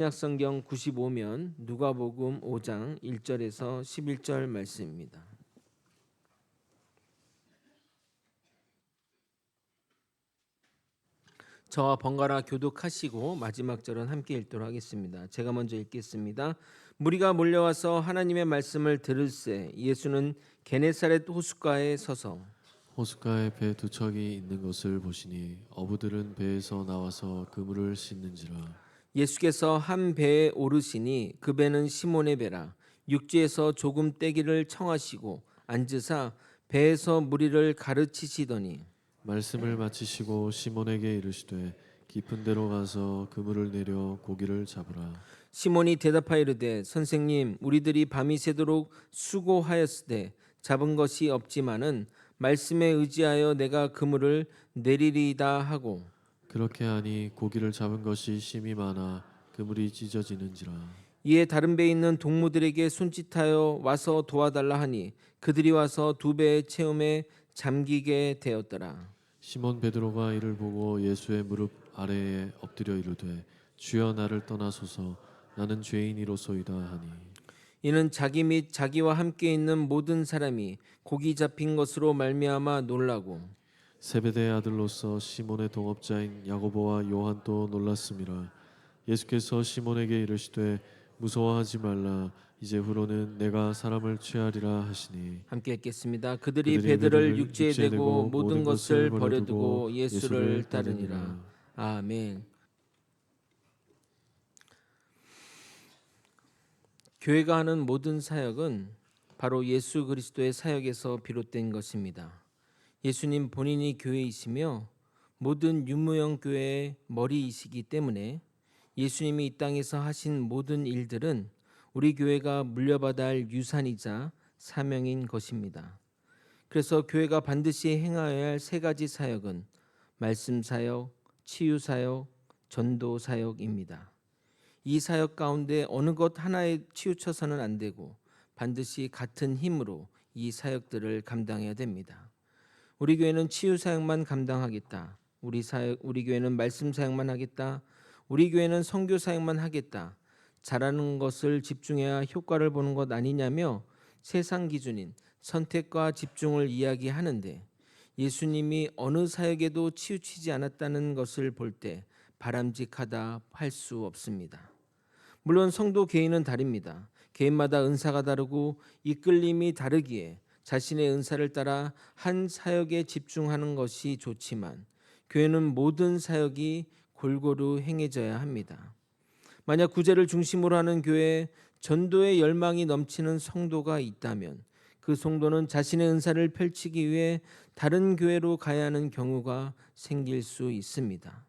신약성경 95면 누가복음 5장 1절에서 11절 말씀입니다. 저와 번갈아 교독하시고 마지막 절은 함께 읽도록 하겠습니다. 제가 먼저 읽겠습니다. 무리가 몰려와서 하나님의 말씀을 들을새 예수는 게네사렛 호숫가에 서서 호숫가에 배 두 척이 있는 것을 보시니 어부들은 배에서 나와서 그물을 씻는지라. 예수께서 한 배에 오르시니 그 배는 시몬의 배라. 육지에서 조금 떼기를 청하시고 앉으사 배에서 무리를 가르치시더니 말씀을 마치시고 시몬에게 이르시되 깊은 데로 가서 그물을 내려 고기를 잡으라. 시몬이 대답하여 이르되 선생님 우리들이 밤이 새도록 수고하였으되 잡은 것이 없지만은 말씀에 의지하여 내가 그물을 내리리이다 하고 그렇게 하니 고기를 잡은 것이 심이 많아 그물이 찢어지는지라. 이에 다른 배에 있는 동무들에게 손짓하여 와서 도와달라 하니 그들이 와서 두 배의 채움에 잠기게 되었더라. 시몬 베드로가 이를 보고 예수의 무릎 아래에 엎드려 이르되 주여 나를 떠나소서 나는 죄인이로소이다 하니 이는 자기 및 자기와 함께 있는 모든 사람이 고기 잡힌 것으로 말미암아 놀라고 세베대의 아들로서 시몬의 동업자인 야고보와 요한도 놀랐음이라. 예수께서 시몬에게 이르시되 무서워하지 말라 이제 후로는 내가 사람을 취하리라 하시니 함께 읽겠습니다. 그들이 그들이 배들을 배들을 육지에 육지에 대고 대고 모든 모든 것을 것을 버려두고 버려두고 예수를 예수를 따르니라. 따르니라. 아멘. 교회가 하는 모든 사역은 바로 예수 그리스도의 사역에서 비롯된 것입니다. 예수님 본인이 교회이시며 모든 유무형 교회의 머리이시기 때문에 예수님이 이 땅에서 하신 모든 일들은 우리 교회가 물려받아야 할 유산이자 사명인 것입니다. 그래서 교회가 반드시 행하여야 할 세 가지 사역은 말씀 사역, 치유 사역, 전도 사역입니다. 이 사역 가운데 어느 것 하나에 치우쳐서는 안 되고 반드시 같은 힘으로 이 사역들을 감당해야 됩니다. 우리 교회는 치유 사역만 감당하겠다. 우리 교회는 말씀 사역만 하겠다. 우리 교회는 선교 사역만 하겠다. 잘하는 것을 집중해야 효과를 보는 것 아니냐며 세상 기준인 선택과 집중을 이야기하는데 예수님이 어느 사역에도 치우치지 않았다는 것을 볼 때 바람직하다 할 수 없습니다. 물론 성도 개인은 다릅니다. 개인마다 은사가 다르고 이끌림이 다르기에 자신의 은사를 따라 한 사역에 집중하는 것이 좋지만 교회는 모든 사역이 골고루 행해져야 합니다. 만약 구제를 중심으로 하는 교회에 전도의 열망이 넘치는 성도가 있다면 그 성도는 자신의 은사를 펼치기 위해 다른 교회로 가야 하는 경우가 생길 수 있습니다.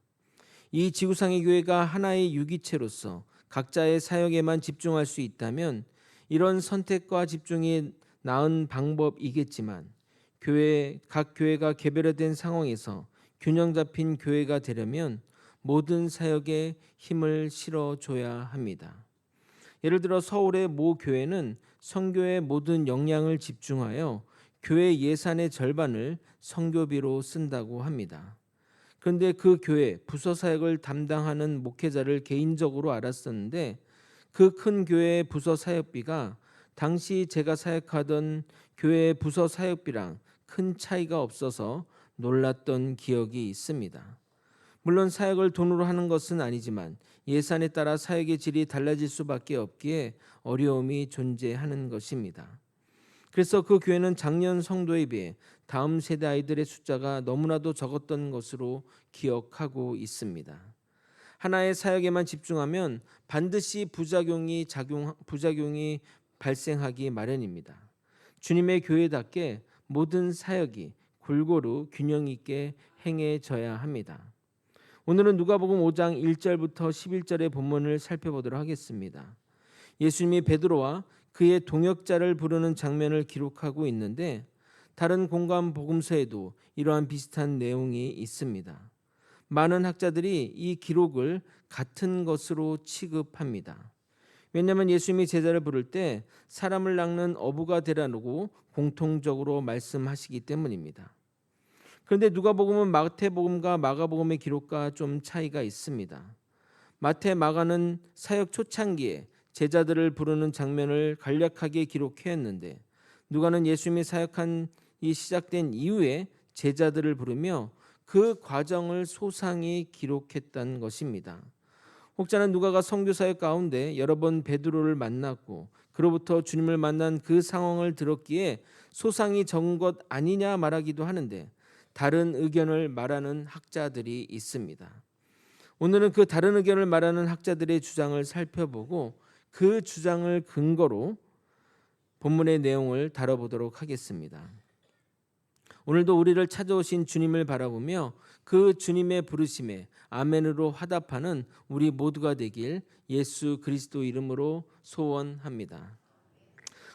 이 지구상의 교회가 하나의 유기체로서 각자의 사역에만 집중할 수 있다면 이런 선택과 집중이 나은 방법이겠지만 각 교회가 개별화된 상황에서 균형 잡힌 교회가 되려면 모든 사역에 힘을 실어줘야 합니다. 예를 들어 서울의 모 교회는 선교의 모든 역량을 집중하여 교회 예산의 절반을 선교비로 쓴다고 합니다. 그런데 그 교회 부서 사역을 담당하는 목회자를 개인적으로 알았었는데 그 큰 교회의 부서 사역비가 당시 제가 사역하던 교회의 부서 사역비랑 큰 차이가 없어서 놀랐던 기억이 있습니다. 물론 사역을 돈으로 하는 것은 아니지만 예산에 따라 사역의 질이 달라질 수밖에 없기에 어려움이 존재하는 것입니다. 그래서 그 교회는 작년 성도에 비해 다음 세대 아이들의 숫자가 너무나도 적었던 것으로 기억하고 있습니다. 하나의 사역에만 집중하면 반드시 부작용이 발생하기 마련입니다. 주님의 교회답게 모든 사역이 골고루 균형 있게 행해져야 합니다. 오늘은 누가복음 5장 1절부터 11절의 본문을 살펴보도록 하겠습니다. 예수님이 베드로와 그의 동역자를 부르는 장면을 기록하고 있는데 다른 공간 복음서에도 이러한 비슷한 내용이 있습니다. 많은 학자들이 이 기록을 같은 것으로 취급합니다. 왜냐하면 예수님이 제자를 부를 때 사람을 낚는 어부가 되라고 공통적으로 말씀하시기 때문입니다. 그런데 누가복음은 마태복음과 마가복음의 기록과 좀 차이가 있습니다. 마태, 마가는 사역 초창기에 제자들을 부르는 장면을 간략하게 기록했는데 누가는 예수님이 사역한 이 시작된 이후에 제자들을 부르며 그 과정을 소상히 기록했다는 것입니다. 혹자는 누가가 선교 사역 가운데 여러 번 베드로를 만났고 그로부터 주님을 만난 그 상황을 들었기에 소상히 적은 것 아니냐 말하기도 하는데 다른 의견을 말하는 학자들이 있습니다. 오늘은 그 다른 의견을 말하는 학자들의 주장을 살펴보고 그 주장을 근거로 본문의 내용을 다뤄보도록 하겠습니다. 오늘도 우리를 찾아오신 주님을 바라보며 그 주님의 부르심에 아멘으로 화답하는 우리 모두가 되길 예수 그리스도 이름으로 소원합니다.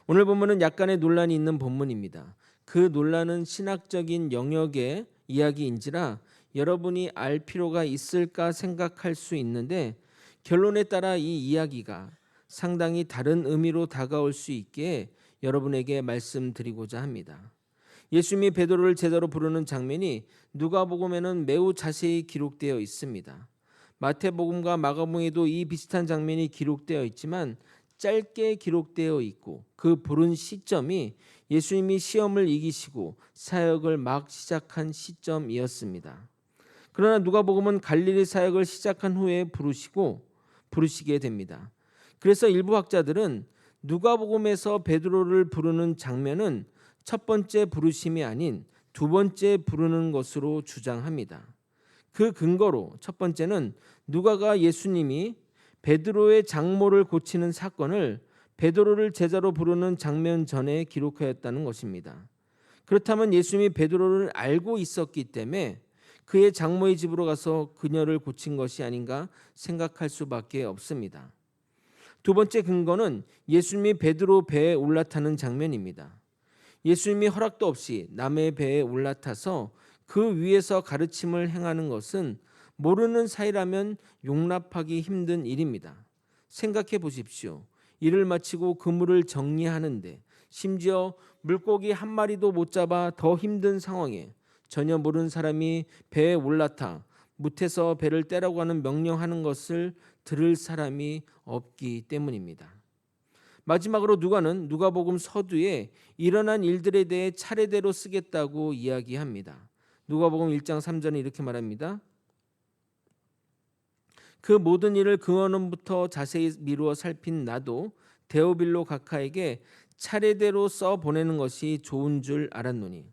오늘 본문은 약간의 논란이 있는 본문입니다. 그 논란은 신학적인 영역의 이야기인지라 여러분이 알 필요가 있을까 생각할 수 있는데 결론에 따라 이 이야기가 상당히 다른 의미로 다가올 수 있게 여러분에게 말씀드리고자 합니다. 예수님이 베드로를 제자로 부르는 장면이 누가복음에는 매우 자세히 기록되어 있습니다. 마태복음과 마가복음에도 이 비슷한 장면이 기록되어 있지만 짧게 기록되어 있고 그 부른 시점이 예수님이 시험을 이기시고 사역을 막 시작한 시점이었습니다. 그러나 누가복음은 갈릴리 사역을 시작한 후에 부르시게 됩니다. 그래서 일부 학자들은 누가복음에서 베드로를 부르는 장면은 첫 번째 부르심이 아닌 두 번째 부르는 것으로 주장합니다. 그 근거로 첫 번째는 누가가 예수님이 베드로의 장모를 고치는 사건을 베드로를 제자로 부르는 장면 전에 기록하였다는 것입니다. 그렇다면 예수님이 베드로를 알고 있었기 때문에 그의 장모의 집으로 가서 그녀를 고친 것이 아닌가 생각할 수밖에 없습니다. 두 번째 근거는 예수님이 베드로 배에 올라타는 장면입니다. 예수님이 허락도 없이 남의 배에 올라타서 그 위에서 가르침을 행하는 것은 모르는 사이라면 용납하기 힘든 일입니다. 생각해 보십시오. 일을 마치고 그물을 정리하는데 심지어 물고기 한 마리도 못 잡아 더 힘든 상황에 전혀 모르는 사람이 배에 올라타 못해서 배를 떼라고 하는 명령하는 것을 들을 사람이 없기 때문입니다. 마지막으로 누가는 누가복음 서두에 일어난 일들에 대해 차례대로 쓰겠다고 이야기합니다. 누가복음 1장 3절에 이렇게 말합니다. 그 모든 일을 근원부터 자세히 미루어 살핀 나도 데오빌로 각하에게 차례대로 써 보내는 것이 좋은 줄 알았노니.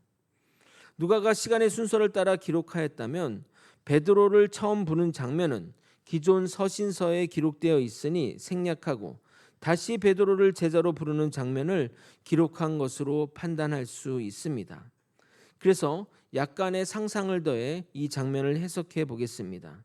누가가 시간의 순서를 따라 기록하였다면 베드로를 처음 부른 장면은 기존 서신서에 기록되어 있으니 생략하고 다시 베드로를 제자로 부르는 장면을 기록한 것으로 판단할 수 있습니다. 그래서 약간의 상상을 더해 이 장면을 해석해 보겠습니다.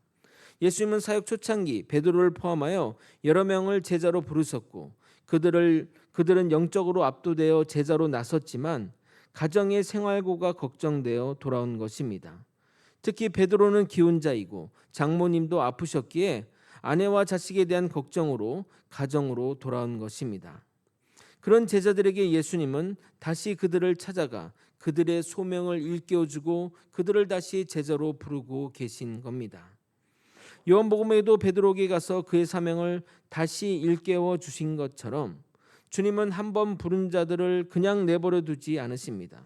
예수님은 사역 초창기 베드로를 포함하여 여러 명을 제자로 부르셨고 그들은 영적으로 압도되어 제자로 나섰지만 가정의 생활고가 걱정되어 돌아온 것입니다. 특히 베드로는 기혼자이고 장모님도 아프셨기에 아내와 자식에 대한 걱정으로 가정으로 돌아온 것입니다. 그런 제자들에게 예수님은 다시 그들을 찾아가 그들의 소명을 일깨워주고 그들을 다시 제자로 부르고 계신 겁니다. 요한복음에도 베드로에게 가서 그의 사명을 다시 일깨워 주신 것처럼 주님은 한번 부른 자들을 그냥 내버려 두지 않으십니다.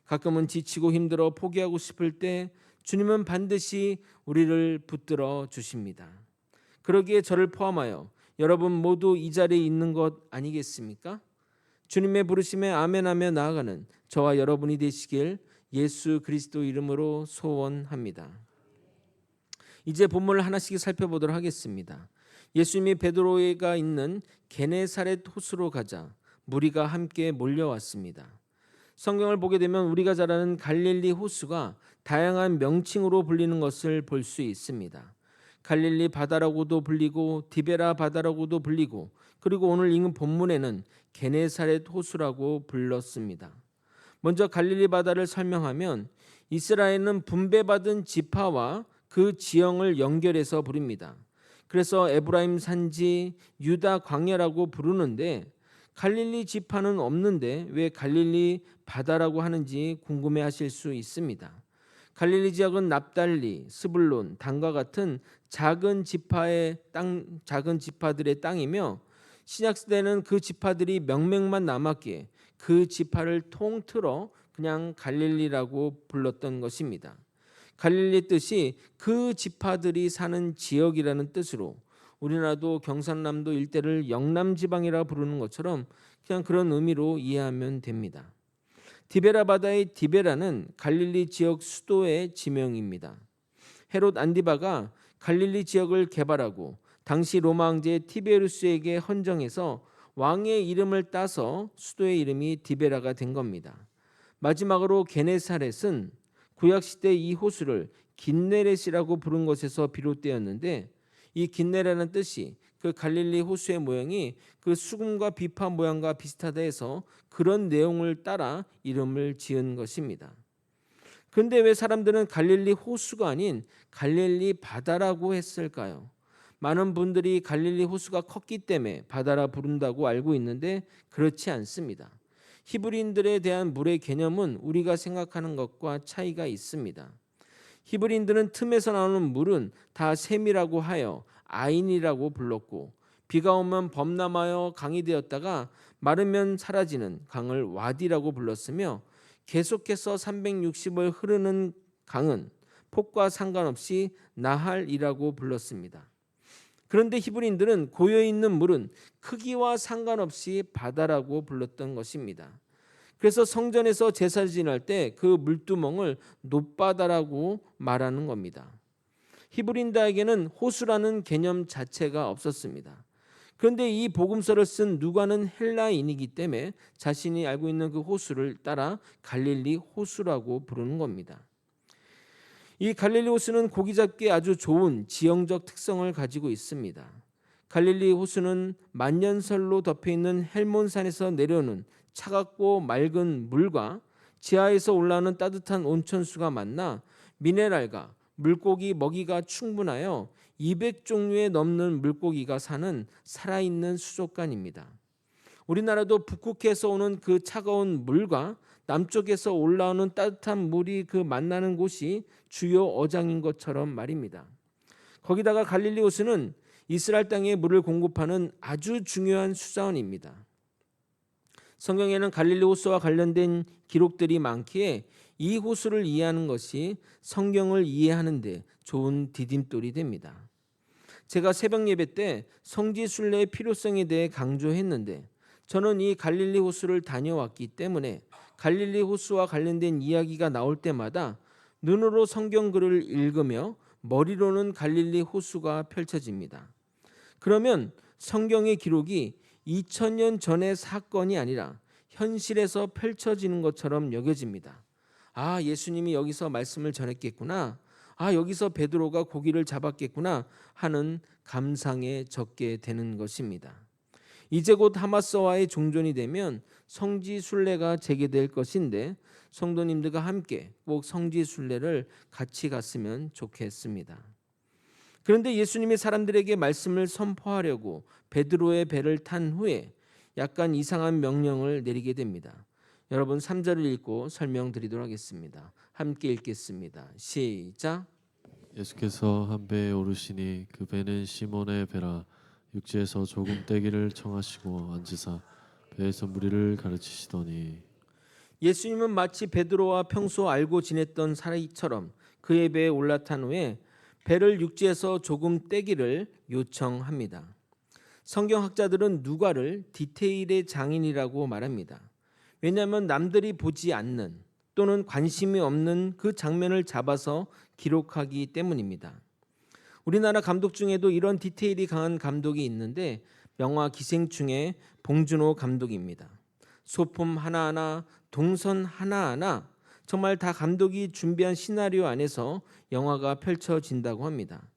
가끔은 지치고 힘들어 포기하고 싶을 때 주님은 반드시 우리를 붙들어 주십니다. 그러기에 저를 포함하여 여러분 모두 이 자리에 있는 것 아니겠습니까? 주님의 부르심에 아멘하며 나아가는 저와 여러분이 되시길 예수 그리스도 이름으로 소원합니다. 이제 본문을 하나씩 살펴보도록 하겠습니다. 예수님이 베드로가 있는 게네사렛 호수로 가자 무리가 함께 몰려왔습니다. 성경을 보게 되면 우리가 잘 아는 갈릴리 호수가 다양한 명칭으로 불리는 것을 볼 수 있습니다. 갈릴리 바다라고도 불리고 디베라 바다라고도 불리고 그리고 오늘 읽은 본문에는 게네사렛 호수라고 불렀습니다. 먼저 갈릴리 바다를 설명하면 이스라엘은 분배받은 지파와 그 지형을 연결해서 부릅니다. 그래서 에브라임 산지, 유다 광야라고 부르는데 갈릴리 지파는 없는데 왜 갈릴리 바다라고 하는지 궁금해하실 수 있습니다. 갈릴리 지역은 납달리, 스불론, 단과 같은 작은 지파들의 땅이며 신약 시대는 그 지파들이 명맥만 남았기에 그 지파를 통틀어 그냥 갈릴리라고 불렀던 것입니다. 갈릴리 뜻이 그 지파들이 사는 지역이라는 뜻으로 우리나라도 경상남도 일대를 영남지방이라 부르는 것처럼 그냥 그런 의미로 이해하면 됩니다. 디베라 바다의 디베라는 갈릴리 지역 수도의 지명입니다. 헤롯 안디바가 갈릴리 지역을 개발하고 당시 로마 황제 티베루스에게 헌정해서 왕의 이름을 따서 수도의 이름이 디베라가 된 겁니다. 마지막으로 게네사렛은 구약시대 이 호수를 긴네렛이라고 부른 것에서 비롯되었는데 이 긴네라는 뜻이 그 갈릴리 호수의 모양이 그 수금과 비파 모양과 비슷하다 해서 그런 내용을 따라 이름을 지은 것입니다. 그런데 왜 사람들은 갈릴리 호수가 아닌 갈릴리 바다라고 했을까요? 많은 분들이 갈릴리 호수가 컸기 때문에 바다라 부른다고 알고 있는데 그렇지 않습니다. 히브리인들에 대한 물의 개념은 우리가 생각하는 것과 차이가 있습니다. 히브리인들은 틈에서 나오는 물은 다 샘이라고 하여 아인이라고 불렀고 비가 오면 범람하여 강이 되었다가 마르면 사라지는 강을 와디라고 불렀으며 계속해서 360을 흐르는 강은 폭과 상관없이 나할이라고 불렀습니다. 그런데 히브리인들은 고여있는 물은 크기와 상관없이 바다라고 불렀던 것입니다. 그래서 성전에서 제사를 지낼 때 그 물두멍을 놋바다라고 말하는 겁니다. 히브리인들에게는 호수라는 개념 자체가 없었습니다. 그런데 이 복음서를 쓴 누가는 헬라인이기 때문에 자신이 알고 있는 그 호수를 따라 갈릴리 호수라고 부르는 겁니다. 이 갈릴리 호수는 고기 잡기에 아주 좋은 지형적 특성을 가지고 있습니다. 갈릴리 호수는 만년설로 덮여있는 헬몬산에서 내려오는 차갑고 맑은 물과 지하에서 올라오는 따뜻한 온천수가 만나 미네랄과 물고기 먹이가 충분하여 200종류에 넘는 물고기가 사는 살아있는 수족관입니다. 우리나라도 북극해에서 오는 그 차가운 물과 남쪽에서 올라오는 따뜻한 물이 그 만나는 곳이 주요 어장인 것처럼 말입니다. 거기다가 갈릴리 호수는 이스라엘 땅에 물을 공급하는 아주 중요한 수자원입니다. 성경에는 갈릴리 호수와 관련된 기록들이 많기에 이 호수를 이해하는 것이 성경을 이해하는 데 좋은 디딤돌이 됩니다. 제가 새벽 예배 때 성지 순례의 필요성에 대해 강조했는데 저는 이 갈릴리 호수를 다녀왔기 때문에 갈릴리 호수와 관련된 이야기가 나올 때마다 눈으로 성경 글을 읽으며 머리로는 갈릴리 호수가 펼쳐집니다. 그러면 성경의 기록이 2000년 전의 사건이 아니라 현실에서 펼쳐지는 것처럼 여겨집니다. 아, 예수님이 여기서 말씀을 전했겠구나. 아, 여기서 베드로가 고기를 잡았겠구나 하는 감상에 적게 되는 것입니다. 이제 곧 하마스와의 종전이 되면 성지 순례가 재개될 것인데 성도님들과 함께 꼭 성지 순례를 같이 갔으면 좋겠습니다. 그런데 예수님이 사람들에게 말씀을 선포하려고 베드로의 배를 탄 후에 약간 이상한 명령을 내리게 됩니다. 여러분 3절을 읽고 설명드리도록 하겠습니다. 함께 읽겠습니다. 시작. 예수께서 한 배에 오르시니 그 배는 시몬의 배라. 육지에서 조금 떼기를 청하시고 앉으사 배에서 무리를 가르치시더니 예수님은 마치 베드로와 평소 알고 지냈던 사이처럼 그의 배에 올라탄 후에 배를 육지에서 조금 떼기를 요청합니다. 성경학자들은 누가를 디테일의 장인이라고 말합니다. 왜냐하면 남들이 보지 않는 또는 관심이 없는 그 장면을 잡아서 기록하기 때문입니다. 우리나라 감독 중에도 이런 디테일이 강한 감독이 있는데 영화 기생충의 봉준호 감독입니다. 소품 하나하나, 동선 하나하나 정말 다 감독이 준비한 시나리오 안에서 영화가 펼쳐진다고 합니다.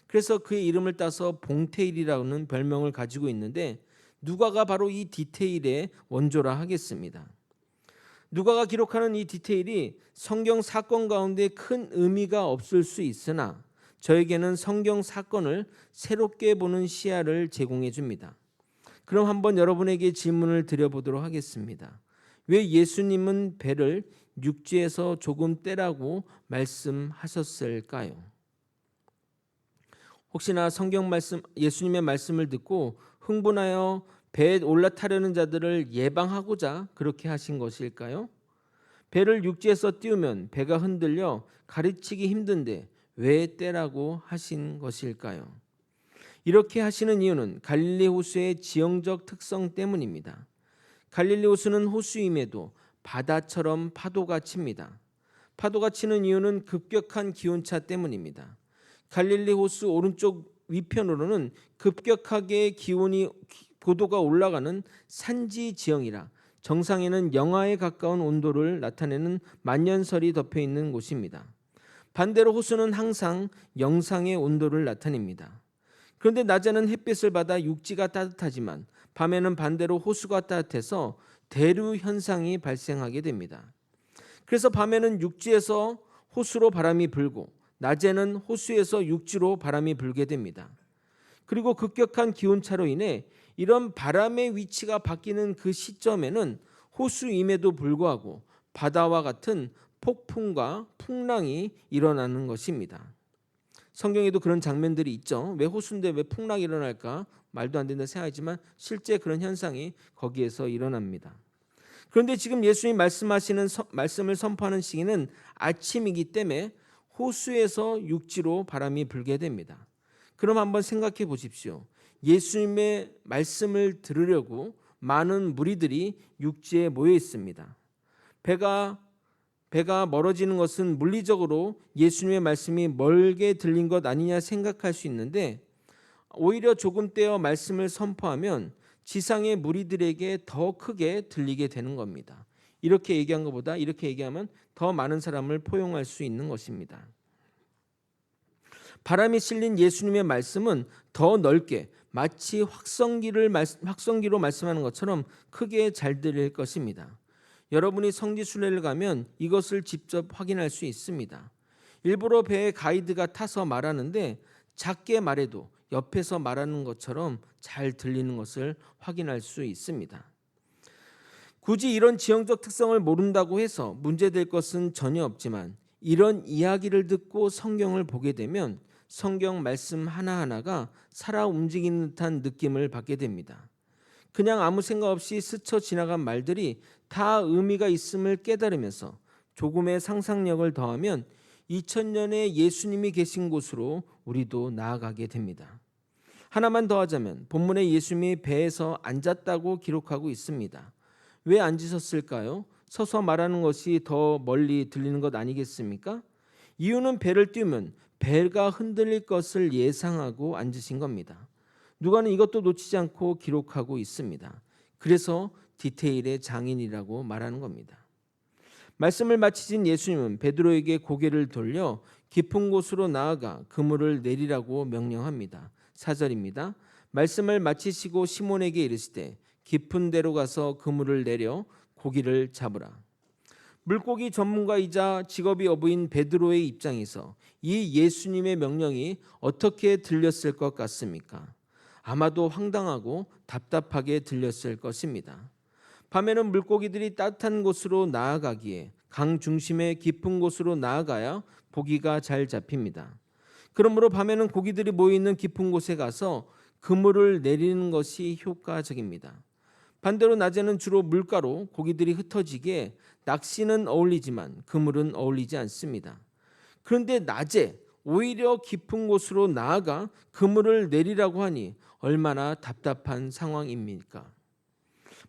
그래서 그의 이름을 따서 봉테일이라는 별명을 가지고 있는데 누가가 바로 이 디테일의 원조라 하겠습니다. 누가가 기록하는 이 디테일이 성경 사건 가운데 큰 의미가 없을 수 있으나 저에게는 성경 사건을 새롭게 보는 시야를 제공해 줍니다. 그럼 한번 여러분에게 질문을 드려보도록 하겠습니다. 왜 예수님은 배를 육지에서 조금 떼라고 말씀하셨을까요? 혹시나 성경 말씀, 예수님의 말씀을 듣고 흥분하여 배에 올라타려는 자들을 예방하고자 그렇게 하신 것일까요? 배를 육지에서 띄우면 배가 흔들려 가르치기 힘든데 왜 떼라고 하신 것일까요? 이렇게 하시는 이유는 갈릴리 호수의 지형적 특성 때문입니다. 갈릴리 호수는 호수임에도 바다처럼 파도가 칩니다. 파도가 치는 이유는 급격한 기온차 때문입니다. 갈릴리 호수 오른쪽 위편으로는 급격하게 고도가 올라가는 산지 지형이라 정상에는 영하에 가까운 온도를 나타내는 만년설이 덮여 있는 곳입니다. 반대로 호수는 항상 영상의 온도를 나타냅니다. 그런데 낮에는 햇빛을 받아 육지가 따뜻하지만 밤에는 반대로 호수가 따뜻해서 대류 현상이 발생하게 됩니다. 그래서 밤에는 육지에서 호수로 바람이 불고 낮에는 호수에서 육지로 바람이 불게 됩니다. 그리고 급격한 기온차로 인해 이런 바람의 위치가 바뀌는 그 시점에는 호수임에도 불구하고 바다와 같은 폭풍과 풍랑이 일어나는 것입니다. 성경에도 그런 장면들이 있죠. 왜 호수인데 왜 풍랑이 일어날까? 말도 안 된다 생각하지만 실제 그런 현상이 거기에서 일어납니다. 그런데 지금 예수님 말씀을 선포하는 시기는 아침이기 때문에 호수에서 육지로 바람이 불게 됩니다. 그럼 한번 생각해 보십시오. 예수님의 말씀을 들으려고 많은 무리들이 육지에 모여 있습니다. 배가 멀어지는 것은 물리적으로 예수님의 말씀이 멀게 들린 것 아니냐 생각할 수 있는데 오히려 조금 떼어 말씀을 선포하면 지상의 무리들에게 더 크게 들리게 되는 겁니다. 이렇게 얘기한 것보다 이렇게 얘기하면 더 많은 사람을 포용할 수 있는 것입니다. 바람이 실린 예수님의 말씀은 더 넓게 마치 확성기로 말씀하는 것처럼 크게 잘 들릴 것입니다. 여러분이 성지순례를 가면 이것을 직접 확인할 수 있습니다. 일부러 배에 가이드가 타서 말하는데 작게 말해도 옆에서 말하는 것처럼 잘 들리는 것을 확인할 수 있습니다. 굳이 이런 지형적 특성을 모른다고 해서 문제될 것은 전혀 없지만 이런 이야기를 듣고 성경을 보게 되면 성경 말씀 하나하나가 살아 움직이는 듯한 느낌을 받게 됩니다. 그냥 아무 생각 없이 스쳐 지나간 말들이 다 의미가 있음을 깨달으면서 조금의 상상력을 더하면 2000년에 예수님이 계신 곳으로 우리도 나아가게 됩니다. 하나만 더 하자면 본문에 예수님이 배에서 앉았다고 기록하고 있습니다. 왜 앉으셨을까요? 서서 말하는 것이 더 멀리 들리는 것 아니겠습니까? 이유는 배를 띄우면 배가 흔들릴 것을 예상하고 앉으신 겁니다. 누가는 이것도 놓치지 않고 기록하고 있습니다. 그래서 디테일의 장인이라고 말하는 겁니다. 말씀을 마치신 예수님은 베드로에게 고개를 돌려 깊은 곳으로 나아가 그물을 내리라고 명령합니다. 4절입니다. 말씀을 마치시고 시몬에게 이르시되 깊은 데로 가서 그물을 내려 고기를 잡으라. 물고기 전문가이자 직업이 어부인 베드로의 입장에서 이 예수님의 명령이 어떻게 들렸을 것 같습니까? 아마도 황당하고 답답하게 들렸을 것입니다. 밤에는 물고기들이 따뜻한 곳으로 나아가기에 강 중심의 깊은 곳으로 나아가야 고기가 잘 잡힙니다. 그러므로 밤에는 고기들이 모여있는 깊은 곳에 가서 그물을 내리는 것이 효과적입니다. 반대로 낮에는 주로 물가로 고기들이 흩어지기에 낚시는 어울리지만 그물은 어울리지 않습니다. 그런데 낮에 오히려 깊은 곳으로 나아가 그물을 내리라고 하니 얼마나 답답한 상황입니까?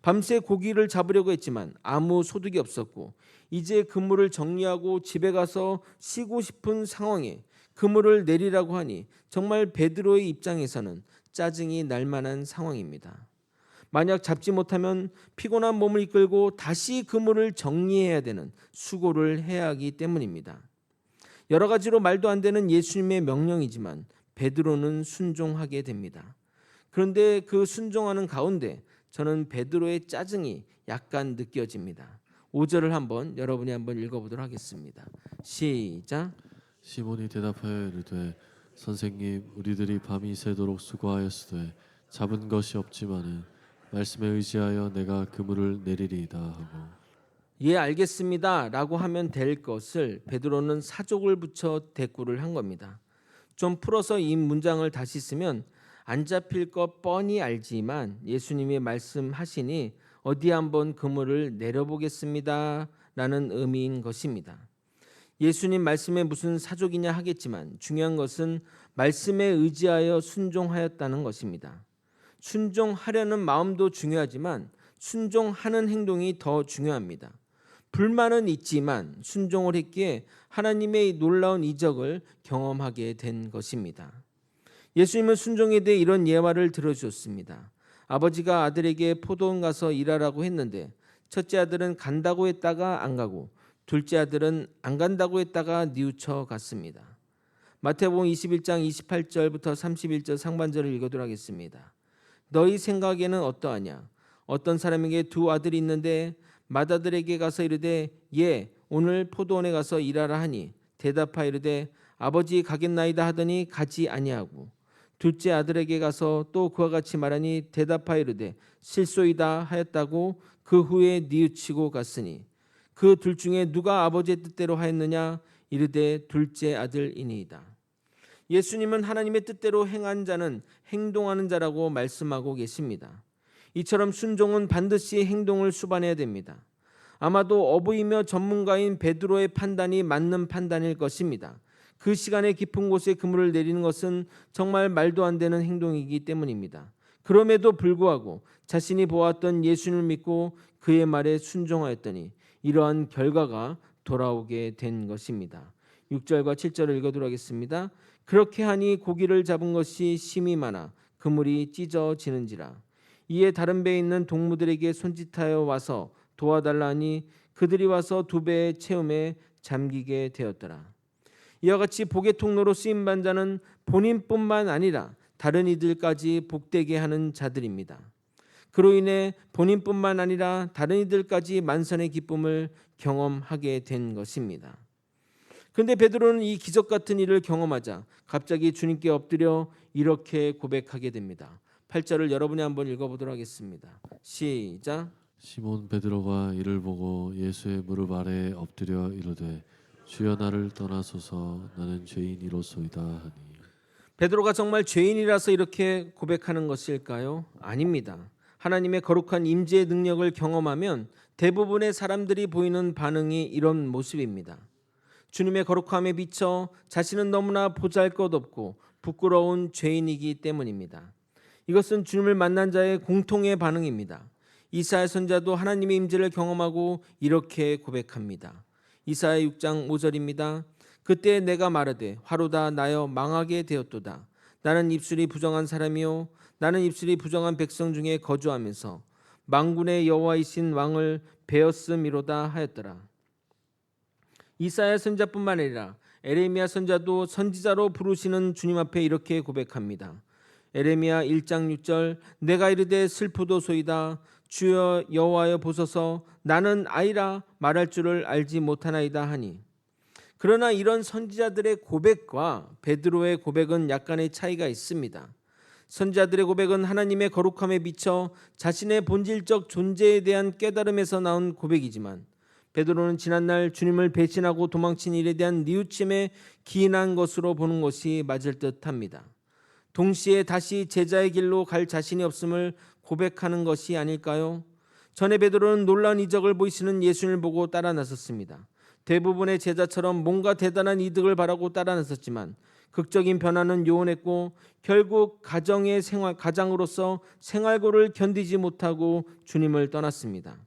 밤새 고기를 잡으려고 했지만 아무 소득이 없었고 이제 그물을 정리하고 집에 가서 쉬고 싶은 상황에 그물을 내리라고 하니 정말 베드로의 입장에서는 짜증이 날 만한 상황입니다. 만약 잡지 못하면 피곤한 몸을 이끌고 다시 그물을 정리해야 되는 수고를 해야 하기 때문입니다. 여러 가지로 말도 안 되는 예수님의 명령이지만 베드로는 순종하게 됩니다. 그런데 그 순종하는 가운데 저는 베드로의 짜증이 약간 느껴집니다. 5절을 여러분이 한번 읽어보도록 하겠습니다. 시작. 시몬이 대답하여 이르되 선생님 우리들이 밤이 새도록 수고하였으되 잡은 것이 없지만은 말씀에 의지하여 내가 그물을 내리리이다 하고. 예, 알겠습니다 라고 하면 될 것을 베드로는 사족을 붙여 대꾸를 한 겁니다. 좀 풀어서 이 문장을 다시 쓰면 안 잡힐 것 뻔히 알지만 예수님이 말씀하시니 어디 한번 그물을 내려보겠습니다 라는 의미인 것입니다. 예수님 말씀에 무슨 사족이냐 하겠지만 중요한 것은 말씀에 의지하여 순종하였다는 것입니다. 순종하려는 마음도 중요하지만 순종하는 행동이 더 중요합니다. 불만은 있지만 순종을 했기에 하나님의 놀라운 이적을 경험하게 된 것입니다. 예수님은 순종에 대해 이런 예화를 들어주셨습니다. 아버지가 아들에게 포도원 가서 일하라고 했는데 첫째 아들은 간다고 했다가 안 가고 둘째 아들은 안 간다고 했다가 뉘우쳐 갔습니다. 마태복음 21장 28절부터 31절 상반절을 읽어드리도록 하겠습니다. 너희 생각에는 어떠하냐? 어떤 사람에게 두 아들이 있는데 맏아들에게 가서 이르되 예 오늘 포도원에 가서 일하라 하니 대답하여 이르되 아버지 가겠나이다 하더니 가지 아니하고 둘째 아들에게 가서 또 그와 같이 말하니 대답하여 이르되 실소이다 하였다고 그 후에 뉘우치고 갔으니 그 둘 중에 누가 아버지의 뜻대로 하였느냐 이르되 둘째 아들이니이다. 예수님은 하나님의 뜻대로 행한 자는 행동하는 자라고 말씀하고 계십니다. 이처럼 순종은 반드시 행동을 수반해야 됩니다. 아마도 어부이며 전문가인 베드로의 판단이 맞는 판단일 것입니다. 그 시간에 깊은 곳에 그물을 내리는 것은 정말 말도 안 되는 행동이기 때문입니다. 그럼에도 불구하고 자신이 보았던 예수님을 믿고 그의 말에 순종하였더니 이러한 결과가 돌아오게 된 것입니다. 6절과 7절을 읽어드리도록 하겠습니다. 그렇게 하니 고기를 잡은 것이 심히 많아 그물이 찢어지는지라. 이에 다른 배에 있는 동무들에게 손짓하여 와서 도와달라 하니 그들이 와서 두 배의 채움에 잠기게 되었더라. 이와 같이 복의 통로로 쓰임받은 자는 본인뿐만 아니라 다른 이들까지 복되게 하는 자들입니다. 그로 인해 본인뿐만 아니라 다른 이들까지 만선의 기쁨을 경험하게 된 것입니다. 그런데 베드로는 이 기적 같은 일을 경험하자 갑자기 주님께 엎드려 이렇게 고백하게 됩니다. 8절을 여러분이 한번 읽어보도록 하겠습니다. 시작. 시몬 베드로가 이를 보고 예수의 무릎 아래에 엎드려 이르되 주여 나를 떠나소서 나는 죄인이로소이다 하니. 베드로가 정말 죄인이라서 이렇게 고백하는 것일까요? 아닙니다. 하나님의 거룩한 임재의 능력을 경험하면 대부분의 사람들이 보이는 반응이 이런 모습입니다. 주님의 거룩함에 비쳐 자신은 너무나 보잘것없고 부끄러운 죄인이기 때문입니다. 이것은 주님을 만난 자의 공통의 반응입니다. 이사야 선지자도 하나님의 임재를 경험하고 이렇게 고백합니다. 이사야 6장 5절입니다. 그때 내가 말하되 화로다 나여 망하게 되었도다. 나는 입술이 부정한 사람이요 나는 입술이 부정한 백성 중에 거주하면서 만군의 여호와이신 왕을 베었음이로다 하였더라. 이사야 선지자뿐만 아니라 에레미야 선지자도 선지자로 부르시는 주님 앞에 이렇게 고백합니다. 에레미야 1장 6절 내가 이르되 슬프도소이다 주여 여호와여 보소서 나는 아이라 말할 줄을 알지 못하나이다 하니. 그러나 이런 선지자들의 고백과 베드로의 고백은 약간의 차이가 있습니다. 선지자들의 고백은 하나님의 거룩함에 비쳐 자신의 본질적 존재에 대한 깨달음에서 나온 고백이지만 베드로는 지난날 주님을 배신하고 도망친 일에 대한 뉘우침에 기인한 것으로 보는 것이 맞을 듯합니다. 동시에 다시 제자의 길로 갈 자신이 없음을 고백하는 것이 아닐까요? 전에 베드로는 놀라운 이적을 보이시는 예수님을 보고 따라 나섰습니다. 대부분의 제자처럼 뭔가 대단한 이득을 바라고 따라 나섰지만 극적인 변화는 요원했고 결국 가장으로서 생활고를 견디지 못하고 주님을 떠났습니다.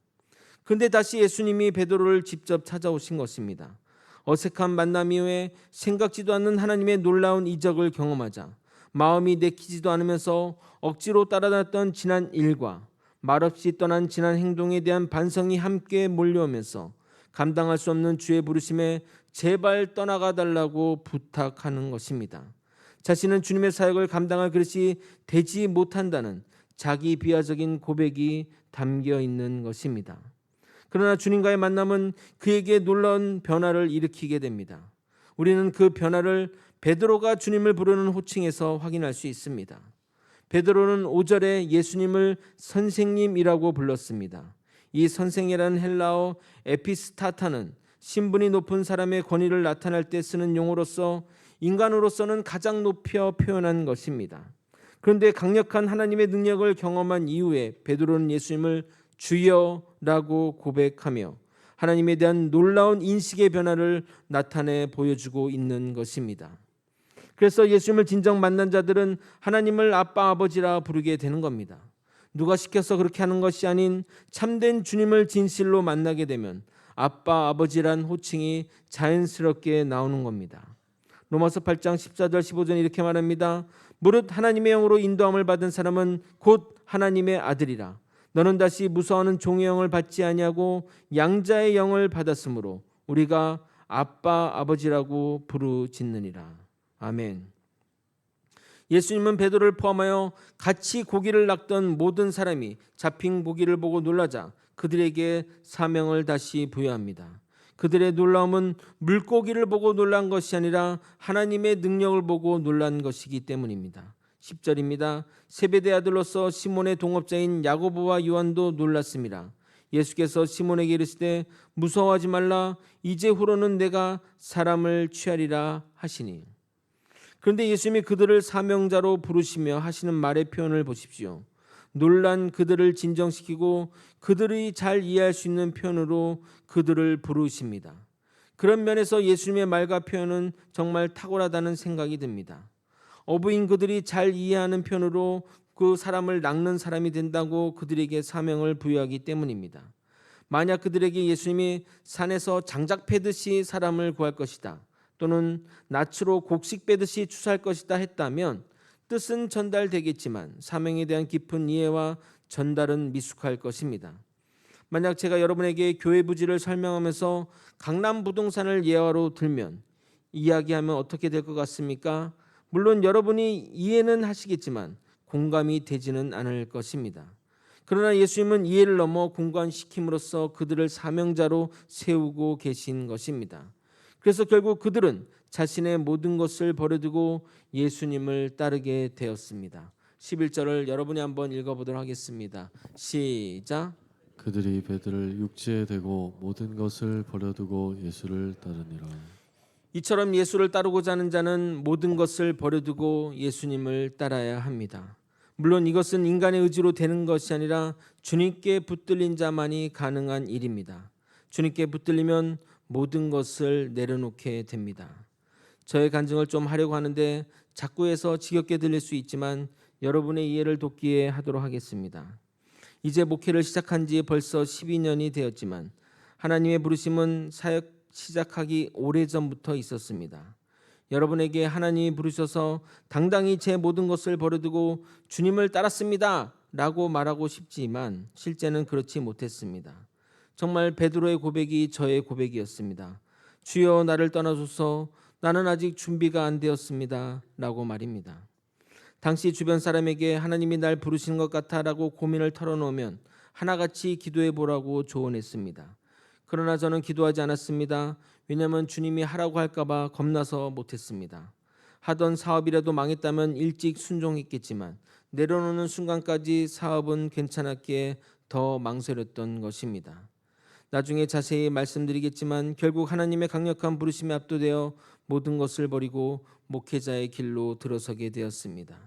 그런데 다시 예수님이 베드로를 직접 찾아오신 것입니다. 어색한 만남 이후에 생각지도 않는 하나님의 놀라운 이적을 경험하자 마음이 내키지도 않으면서 억지로 따라다녔던 지난 일과 말없이 떠난 지난 행동에 대한 반성이 함께 몰려오면서 감당할 수 없는 주의 부르심에 제발 떠나가 달라고 부탁하는 것입니다. 자신은 주님의 사역을 감당할 그릇이 되지 못한다는 자기 비하적인 고백이 담겨 있는 것입니다. 그러나 주님과의 만남은 그에게 놀라운 변화를 일으키게 됩니다. 우리는 그 변화를 베드로가 주님을 부르는 호칭에서 확인할 수 있습니다. 베드로는 5절에 예수님을 선생님이라고 불렀습니다. 이 선생이라는 헬라어 에피스타타는 신분이 높은 사람의 권위를 나타낼 때 쓰는 용어로서 인간으로서는 가장 높여 표현한 것입니다. 그런데 강력한 하나님의 능력을 경험한 이후에 베드로는 예수님을 주여라고 고백하며 하나님에 대한 놀라운 인식의 변화를 나타내 보여주고 있는 것입니다. 그래서 예수님을 진정 만난 자들은 하나님을 아빠 아버지라 부르게 되는 겁니다. 누가 시켜서 그렇게 하는 것이 아닌 참된 주님을 진실로 만나게 되면 아빠 아버지란 호칭이 자연스럽게 나오는 겁니다. 로마서 8장 14절 15절 이렇게 말합니다. 무릇 하나님의 영으로 인도함을 받은 사람은 곧 하나님의 아들이라. 너는 다시 무서워하는 종의 영을 받지 아니하고 양자의 영을 받았으므로 우리가 아빠 아버지라고 부르짖느니라. 아멘. 예수님은 베드로를 포함하여 같이 고기를 낚던 모든 사람이 잡힌 고기를 보고 놀라자 그들에게 사명을 다시 부여합니다. 그들의 놀라움은 물고기를 보고 놀란 것이 아니라 하나님의 능력을 보고 놀란 것이기 때문입니다. 10절입니다. 세베대 아들로서 시몬의 동업자인 야고보와 요한도 놀랐습니다. 예수께서 시몬에게 이르시되 무서워하지 말라. 이제후로는 내가 사람을 취하리라 하시니. 그런데 예수님이 그들을 사명자로 부르시며 하시는 말의 표현을 보십시오. 놀란 그들을 진정시키고 그들이 잘 이해할 수 있는 표현으로 그들을 부르십니다. 그런 면에서 예수님의 말과 표현은 정말 탁월하다는 생각이 듭니다. 어부인 그들이 잘 이해하는 표현으로 그 사람을 낚는 사람이 된다고 그들에게 사명을 부여하기 때문입니다. 만약 그들에게 예수님이 산에서 장작 패듯이 사람을 구할 것이다, 또는 낯으로 곡식 빼듯이 추수할 것이다 했다면 뜻은 전달되겠지만 사명에 대한 깊은 이해와 전달은 미숙할 것입니다. 만약 제가 여러분에게 교회 부지를 설명하면서 강남 부동산을 예화로 들면 이야기하면 어떻게 될 것 같습니까? 물론 여러분이 이해는 하시겠지만 공감이 되지는 않을 것입니다. 그러나 예수님은 이해를 넘어 공감시킴으로써 그들을 사명자로 세우고 계신 것입니다. 그래서 결국 그들은 자신의 모든 것을 버려두고 예수님을 따르게 되었습니다. 11절을 여러분이 한번 읽어보도록 하겠습니다. 시작. 그들이 배들을 육지에 대고 모든 것을 버려두고 예수를 따르니라. 이처럼 예수를 따르고자 하는 자는 모든 것을 버려두고 예수님을 따라야 합니다. 물론 이것은 인간의 의지로 되는 것이 아니라 주님께 붙들린 자만이 가능한 일입니다. 주님께 붙들리면 모든 것을 내려놓게 됩니다. 저의 간증을 좀 하려고 하는데 자꾸 해서 지겹게 들릴 수 있지만 여러분의 이해를 돕기에 하도록 하겠습니다. 이제 목회를 시작한 지 벌써 12년이 되었지만 하나님의 부르심은 사역 시작하기 오래전부터 있었습니다. 여러분에게 하나님이 부르셔서 당당히 제 모든 것을 버려두고 주님을 따랐습니다 라고 말하고 싶지만 실제는 그렇지 못했습니다. 정말 베드로의 고백이 저의 고백이었습니다. 주여 나를 떠나소서, 나는 아직 준비가 안 되었습니다 라고 말입니다. 당시 주변 사람에게 하나님이 날 부르시는 것 같아 라고 고민을 털어놓으면 하나같이 기도해 보라고 조언했습니다. 그러나 저는 기도하지 않았습니다. 왜냐하면 주님이 하라고 할까 봐 겁나서 못했습니다. 하던 사업이라도 망했다면 일찍 순종했겠지만 내려놓는 순간까지 사업은 괜찮았기에 더 망설였던 것입니다. 나중에 자세히 말씀드리겠지만 결국 하나님의 강력한 부르심에 압도되어 모든 것을 버리고 목회자의 길로 들어서게 되었습니다.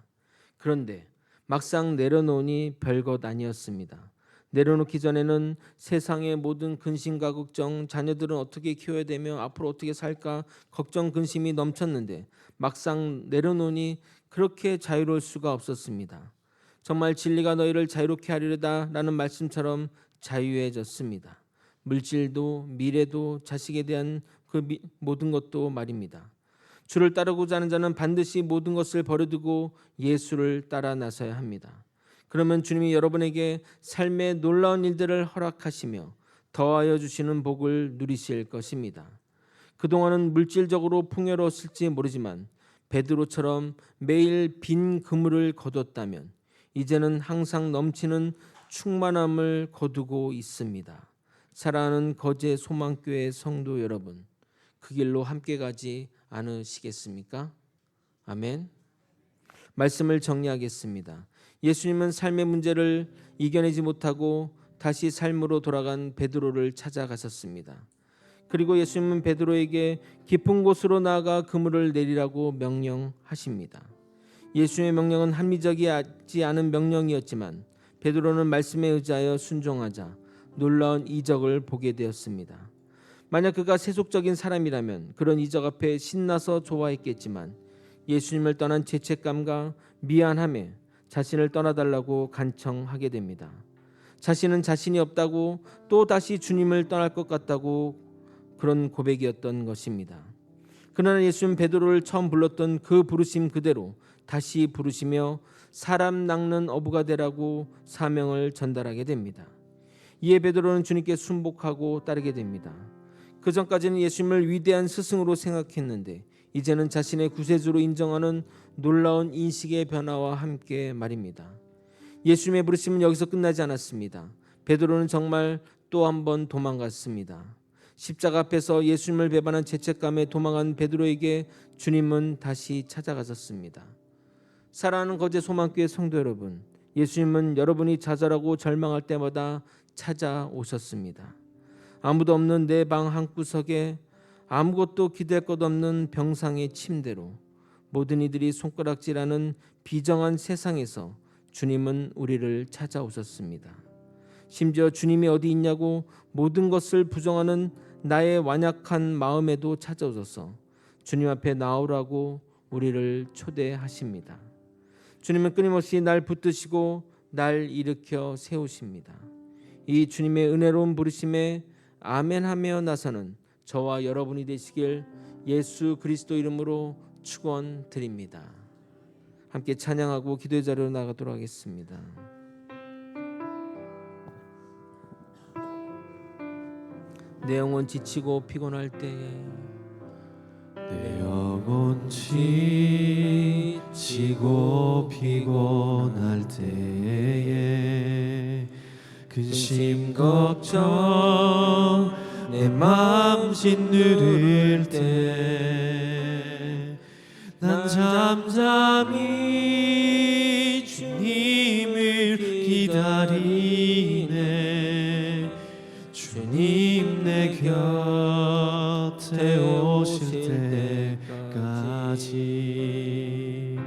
그런데 막상 내려놓으니 별것 아니었습니다. 내려놓기 전에는 세상의 모든 근심과 걱정, 자녀들은 어떻게 키워야 되며 앞으로 어떻게 살까 걱정 근심이 넘쳤는데 막상 내려놓으니 그렇게 자유로울 수가 없었습니다. 정말 진리가 너희를 자유롭게 하리로다 라는 말씀처럼 자유해졌습니다. 물질도 미래도 자식에 대한 그 모든 것도 말입니다. 주를 따르고자 하는 자는 반드시 모든 것을 버려두고 예수를 따라 나서야 합니다. 그러면 주님이 여러분에게 삶의 놀라운 일들을 허락하시며 더하여 주시는 복을 누리실 것입니다. 그동안은 물질적으로 풍요로웠을지 모르지만 베드로처럼 매일 빈 그물을 거뒀다면 이제는 항상 넘치는 충만함을 거두고 있습니다. 사랑하는 거제 소망교회 성도 여러분, 그 길로 함께 가지 않으시겠습니까? 아멘. 말씀을 정리하겠습니다. 예수님은 삶의 문제를 이겨내지 못하고 다시 삶으로 돌아간 베드로를 찾아가셨습니다. 그리고 예수님은 베드로에게 깊은 곳으로 나아가 그물을 내리라고 명령하십니다. 예수님의 명령은 합리적이지 않은 명령이었지만 베드로는 말씀에 의지하여 순종하자 놀라운 이적을 보게 되었습니다. 만약 그가 세속적인 사람이라면 그런 이적 앞에 신나서 좋아했겠지만 예수님을 떠난 죄책감과 미안함에 자신을 떠나달라고 간청하게 됩니다. 자신은 자신이 없다고 또 다시 주님을 떠날 것 같다고 그런 고백이었던 것입니다. 그러나 예수님 베드로를 처음 불렀던 그 부르심 그대로 다시 부르시며 사람 낚는 어부가 되라고 사명을 전달하게 됩니다. 이에 베드로는 주님께 순복하고 따르게 됩니다. 그 전까지는 예수님을 위대한 스승으로 생각했는데 이제는 자신의 구세주로 인정하는 놀라운 인식의 변화와 함께 말입니다. 예수님의 부르심은 여기서 끝나지 않았습니다. 베드로는 정말 또 한 번 도망갔습니다. 십자가 앞에서 예수님을 배반한 죄책감에 도망한 베드로에게 주님은 다시 찾아가셨습니다. 사랑하는 거제 소망교회 성도 여러분, 예수님은 여러분이 좌절하고 절망할 때마다 찾아오셨습니다. 아무도 없는 내 방 한구석에 아무것도 기댈 것 없는 병상의 침대로 모든 이들이 손가락질하는 비정한 세상에서 주님은 우리를 찾아오셨습니다. 심지어 주님이 어디 있냐고 모든 것을 부정하는 나의 완약한 마음에도 찾아오셔서 주님 앞에 나오라고 우리를 초대하십니다. 주님은 끊임없이 날 붙드시고 날 일으켜 세우십니다. 이 주님의 은혜로운 부르심에 아멘하며 나서는 저와 여러분이 되시길 예수 그리스도 이름으로 축원드립니다. 함께 찬양하고 기도의 자리로 나가도록 하겠습니다. 내 영혼 지치고 피곤할 때에 내 영혼 지치고 피곤할 때에 근심 걱정 내 맘 짓누를 때 난 잠잠히 주님을 기다리네. 주님 내 곁에 오실 때까지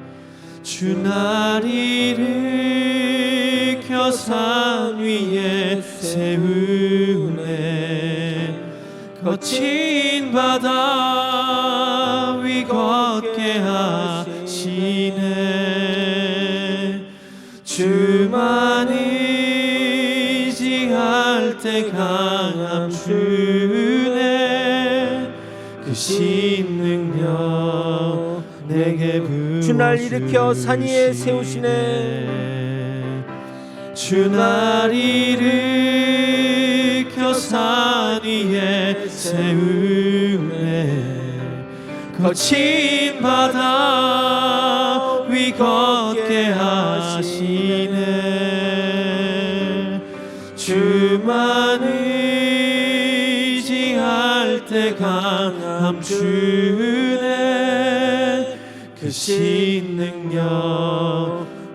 주 날 일으켜 산 위에 세우네. 거친 바다 위 걷게 하시네. 주만 의지할 때 강함 주네. 그 신능력 내게 부어주네. 주 날 일으켜 산 위에 세우시네. 주 날 일으켜 산 위에 세우네. 거친 바다 위 걷게 하시네. 주만 의지할 때 강함 주네. 그 신능력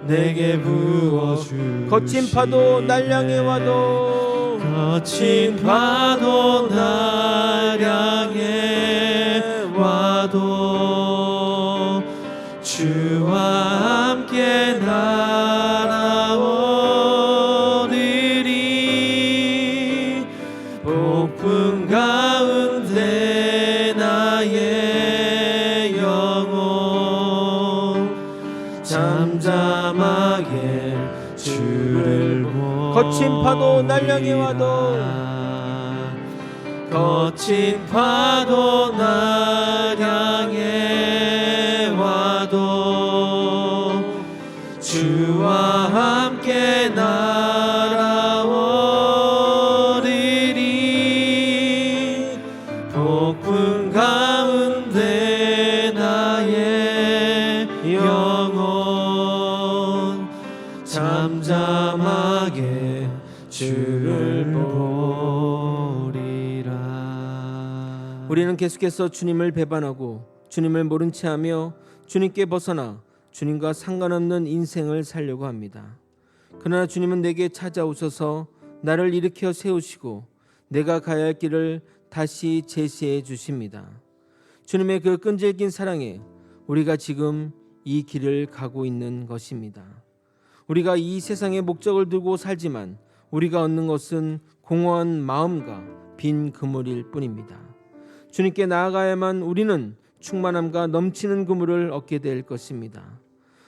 내게 부어주시네. 거친 파도 날 향해 와도 거친 파도 날 향해 와도 주와 함께 날아오리니. 폭풍 가운데 나의 영혼 잠잠하게 주를 보라. 거친 파도 날 향해 와도 거친 파도 날 향해 와도 주와 함께 날아오리니. 폭풍 가운데 나의 영혼 잠잠하게 주를 보리라. 우리는 계속해서 주님을 배반하고 주님을 모른 채하며 주님께 벗어나 주님과 상관없는 인생을 살려고 합니다. 그러나 주님은 내게 찾아오셔서 나를 일으켜 세우시고 내가 가야 할 길을 다시 제시해 주십니다. 주님의 그 끈질긴 사랑에 우리가 지금 이 길을 가고 있는 것입니다. 우리가 이 세상의 목적을 두고 살지만 우리가 얻는 것은 공허한 마음과 빈 그물일 뿐입니다. 주님께 나아가야만 우리는 충만함과 넘치는 그물을 얻게 될 것입니다.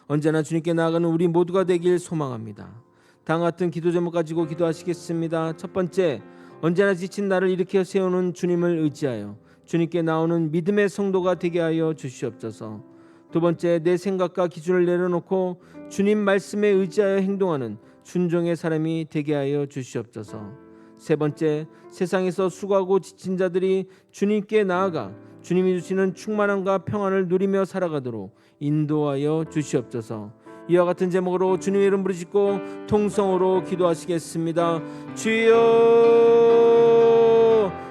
언제나 주님께 나아가는 우리 모두가 되길 소망합니다. 다음과 같은 기도 제목 가지고 기도하시겠습니다. 첫 번째, 언제나 지친 나를 일으켜 세우는 주님을 의지하여 주님께 나오는 믿음의 성도가 되게 하여 주시옵소서. 두 번째, 내 생각과 기준을 내려놓고 주님 말씀에 의지하여 행동하는 순종의 사람이 되게 하여 주시옵소서. 세 번째, 세상에서 수고하고 지친 자들이 주님께 나아가 주님이 주시는 충만함과 평안을 누리며 살아가도록 인도하여 주시옵소서. 이와 같은 제목으로 주님의 이름 부르짖고 통성으로 기도하시겠습니다. 주여,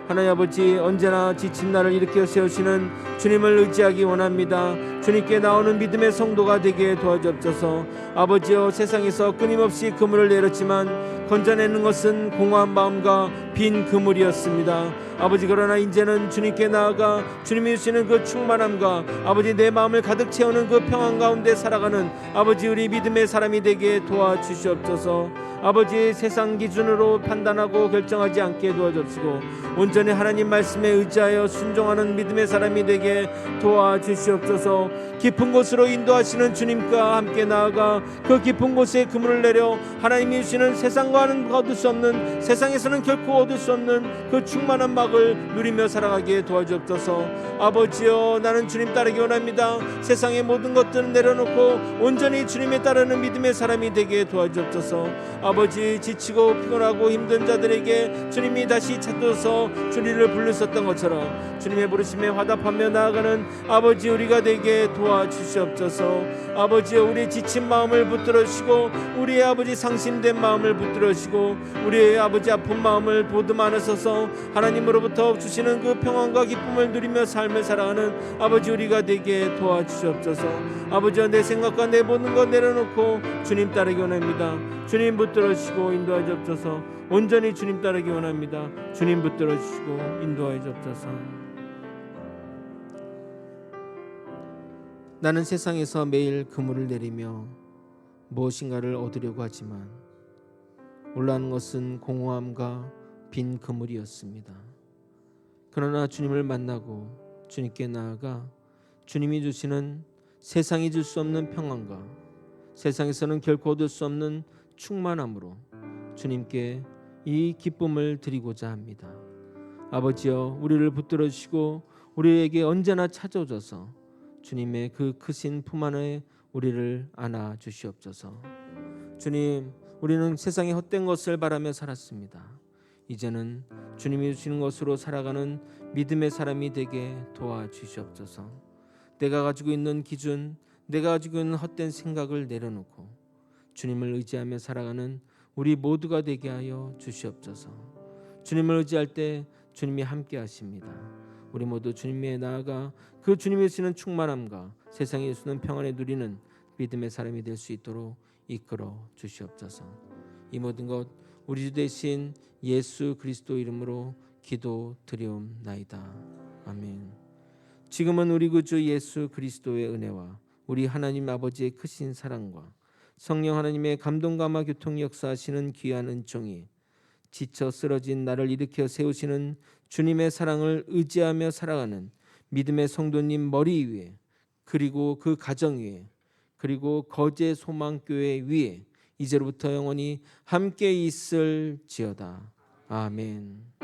하나님 아버지, 언제나 지친 나를 일으켜 세우시는 주님을 의지하기 원합니다. 주님께 나오는 믿음의 성도가 되게 도와주옵소서. 아버지여, 세상에서 끊임없이 그물을 내렸지만 건져내는 것은 공허한 마음과 빈 그물이었습니다. 아버지, 그러나 이제는 주님께 나아가 주님이 주시는 그 충만함과 아버지 내 마음을 가득 채우는 그 평안 가운데 살아가는 아버지 우리 믿음의 사람이 되게 도와주시옵소서. 아버지, 세상 기준으로 판단하고 결정하지 않게 도와주시고 온전히 하나님 말씀에 의지하여 순종하는 믿음의 사람이 되게 도와주시옵소서. 깊은 곳으로 인도하시는 주님과 함께 나아가 그 깊은 곳에 그물을 내려 하나님이 주시는 세상과는 얻을 수 없는, 세상에서는 결코 얻을 수 없는 그 충만한 막을 누리며 살아가게 도와주옵소서. 아버지여, 나는 주님 따르기 원합니다. 세상의 모든 것들은 내려놓고 온전히 주님에 따르는 믿음의 사람이 되게 도와주옵소서. 아버지, 지치고 피곤하고 힘든 자들에게 주님이 다시 찾아서 주님을 부르셨던 것처럼 주님의 부르심에 화답하며 나아가는 아버지 우리가 되게 도와주시옵소서. 아버지여, 우리의 지친 마음을 붙들어 주시고 우리의 아버지 상심된 마음을 붙들어 주시고 우리의 아버지 아픈 마음을 보듬어내셔서 하나님으로부터 주시는 그 평안과 기쁨을 누리며 삶을 살아가는 아버지 우리가 되게 도와주시옵소서. 아버지여, 내 생각과 내 모든 것 내려놓고 주님 따르기 원합니다. 주님 붙들어 주시고 인도하여 주옵소서. 온전히 주님 따르기 원합니다. 주님 붙들어 주시고 인도하여 주옵소서. 나는 세상에서 매일 그물을 내리며 무엇인가를 얻으려고 하지만 올라오는 것은 공허함과 빈 그물이었습니다. 그러나 주님을 만나고 주님께 나아가 주님이 주시는 세상이 줄 수 없는 평안과 세상에서는 결코 얻을 수 없는 충만함으로 주님께 이 기쁨을 드리고자 합니다. 아버지여, 우리를 붙들어 주시고 우리에게 언제나 찾아오셔서 주님의 그 크신 품 안에 우리를 안아 주시옵소서. 주님, 우리는 세상의 헛된 것을 바라며 살았습니다. 이제는 주님이 주시는 것으로 살아가는 믿음의 사람이 되게 도와주시옵소서. 내가 가지고 있는 기준, 내가 가지고 있는 헛된 생각을 내려놓고 주님을 의지하며 살아가는 우리 모두가 되게 하여 주시옵소서. 주님을 의지할 때 주님이 함께 하십니다. 우리 모두 주님에 나아가 그 주님이 주시는 충만함과 세상에 주시는 평안에 누리는 믿음의 사람이 될 수 있도록 이끌어 주시옵소서. 이 모든 것 우리 주 되신 예수 그리스도 이름으로 기도드리옵나이다. 아멘. 지금은 우리 구주 예수 그리스도의 은혜와 우리 하나님 아버지의 크신 사랑과 성령 하나님의 감동감화 교통 역사하시는 귀한 은총이 지쳐 쓰러진 나를 일으켜 세우시는 주님의 사랑을 의지하며 살아가는 믿음의 성도님 머리 위에, 그리고 그 가정 위에, 그리고 거제 소망교회 위에 이제로부터 영원히 함께 있을지어다. 아멘.